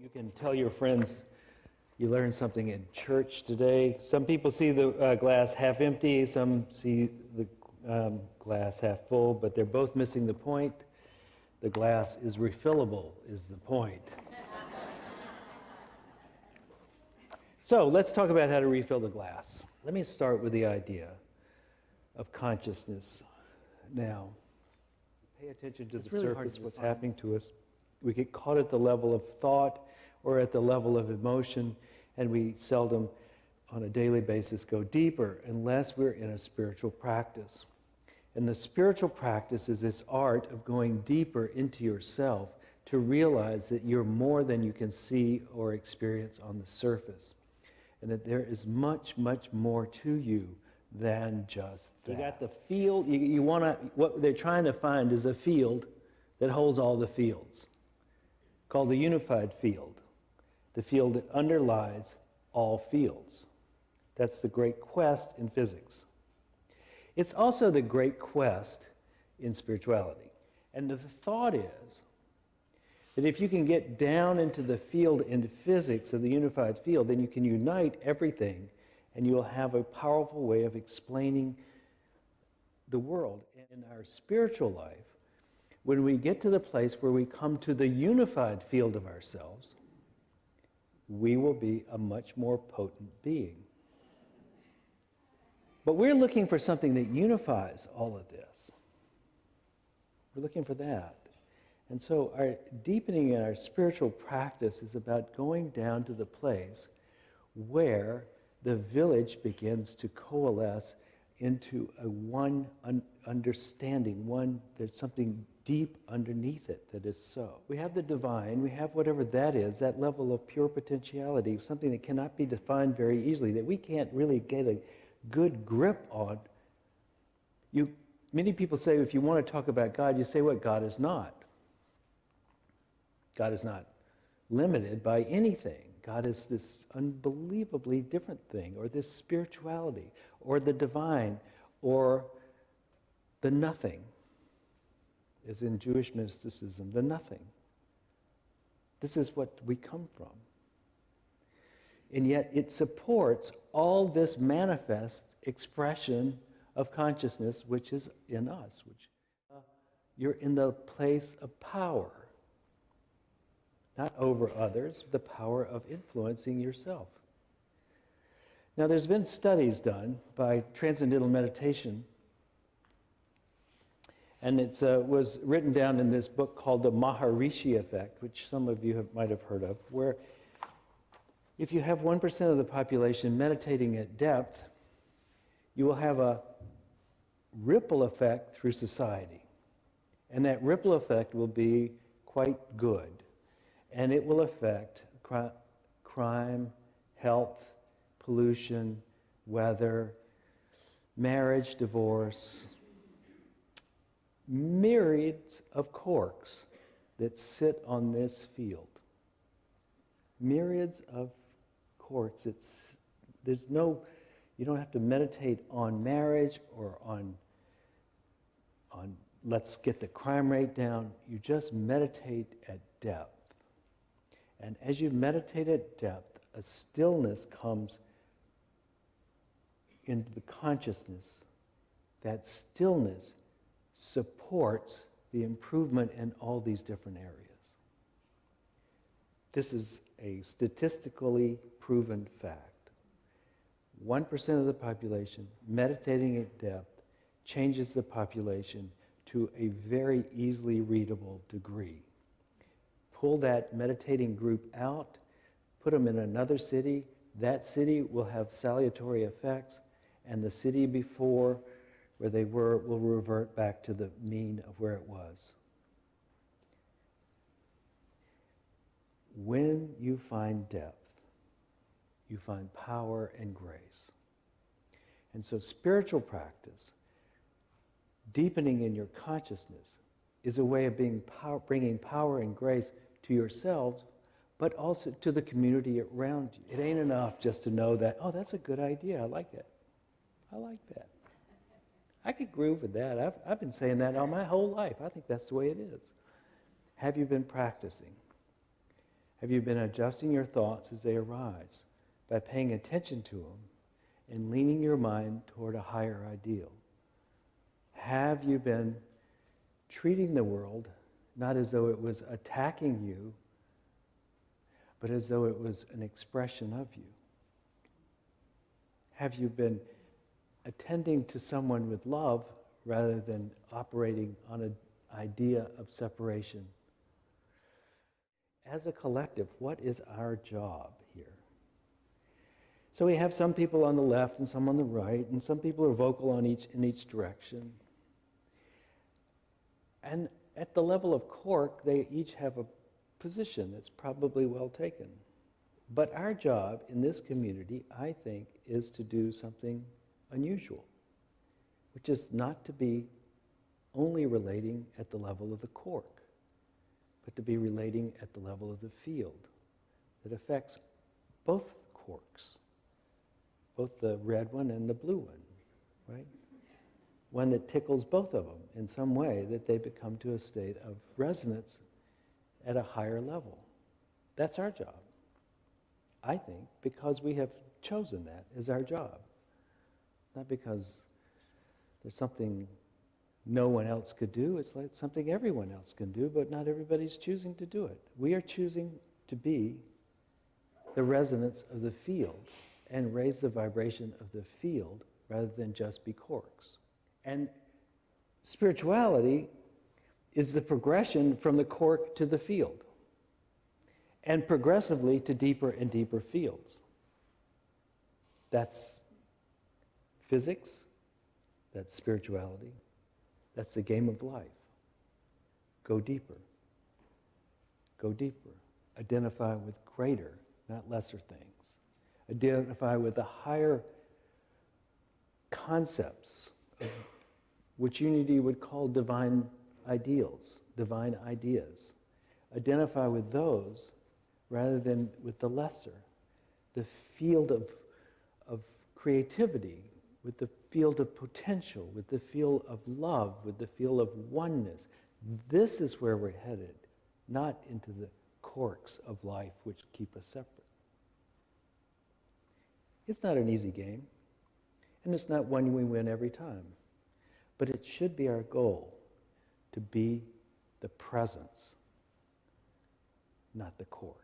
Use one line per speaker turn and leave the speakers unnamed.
You can tell your friends you learned something in church today. Some people see the glass half empty, some see the glass half full, but they're both missing the point. The glass is refillable, is the point. So let's talk about how to refill the glass. Let me start with the idea of consciousness now. Pay attention to the surface, what's happening to us. We get caught at the level of thought or at the level of emotion, and we seldom, on a daily basis, go deeper unless we're in a spiritual practice. And the spiritual practice is this art of going deeper into yourself to realize that you're more than you can see or experience on the surface. And that there is much, much more to you than just that. You got the field, what they're trying to find is a field that holds all the fields, called the unified field, the field that underlies all fields. That's the great quest in physics. It's also the great quest in spirituality. And the thought is that if you can get down into the field in physics of the unified field, then you can unite everything and you'll have a powerful way of explaining the world. In our spiritual life, when we get to the place where we come to the unified field of ourselves, we will be a much more potent being. But we're looking for something that unifies all of this. We're looking for that. And so our deepening in our spiritual practice is about going down to the place where the village begins to coalesce into a one understanding, there's something deep underneath it that is so. We have the divine, we have whatever that is, that level of pure potentiality, something that cannot be defined very easily, that we can't really get a good grip on. Many people say if you want to talk about God, you say what God is not. God is not limited by anything. God is this unbelievably different thing, or this spirituality, or the divine, or the nothing, as in Jewish mysticism, the nothing. This is what we come from. And yet it supports all this manifest expression of consciousness which is in us. You're in the place of power. Not over others, the power of influencing yourself. Now there's been studies done by Transcendental Meditation, and it was written down in this book called the Maharishi Effect, which some of you might have heard of, where if you have 1% of the population meditating at depth, you will have a ripple effect through society. And that ripple effect will be quite good. And it will affect crime, health, pollution, weather, marriage, divorce, myriads of corks that sit on this field. Myriads of corks. You don't have to meditate on marriage or on let's get the crime rate down. You just meditate at depth. And as you meditate at depth, a stillness comes into the consciousness. That stillness supports the improvement in all these different areas. This is a statistically proven fact. 1% of the population meditating at depth changes the population to a very easily readable degree. Pull that meditating group out, put them in another city, that city will have salutary effects, and the city before where they were will revert back to the mean of where it was. When you find depth, you find power and grace. And so spiritual practice, deepening in your consciousness, is a way of bringing power and grace to yourselves, but also to the community around you. It ain't enough just to know that, oh, that's a good idea, I like it. I like that. I could groove with that. I've been saying that all my whole life. I think that's the way it is. Have you been practicing? Have you been adjusting your thoughts as they arise by paying attention to them and leaning your mind toward a higher ideal? Have you been treating the world not as though it was attacking you, but as though it was an expression of you? Have you been attending to someone with love rather than operating on an idea of separation? As a collective, what is our job here? So we have some people on the left and some on the right, and some people are vocal in each direction. And at the level of Cork, they each have a position that's probably well taken. But our job in this community, I think, is to do something unusual, which is not to be only relating at the level of the cork, but to be relating at the level of the field that affects both corks, both the red one and the blue one, right? One that tickles both of them in some way, that they become to a state of resonance at a higher level. That's our job, I think, because we have chosen that as our job. Not because there's something no one else could do. It's like something everyone else can do, but not everybody's choosing to do it. We are choosing to be the resonance of the field and raise the vibration of the field rather than just be corks. And spirituality is the progression from the cork to the field, and progressively to deeper and deeper fields. That's physics, that's spirituality, that's the game of life. Go deeper. Go deeper. Identify with greater, not lesser things. Identify with the higher concepts of which unity would call divine ideals, divine ideas. Identify with those rather than with the lesser. The field of creativity, with the field of potential, with the field of love, with the field of oneness. This is where we're headed, not into the corks of life which keep us separate. It's not an easy game, and it's not one we win every time, but it should be our goal to be the presence, not the cork.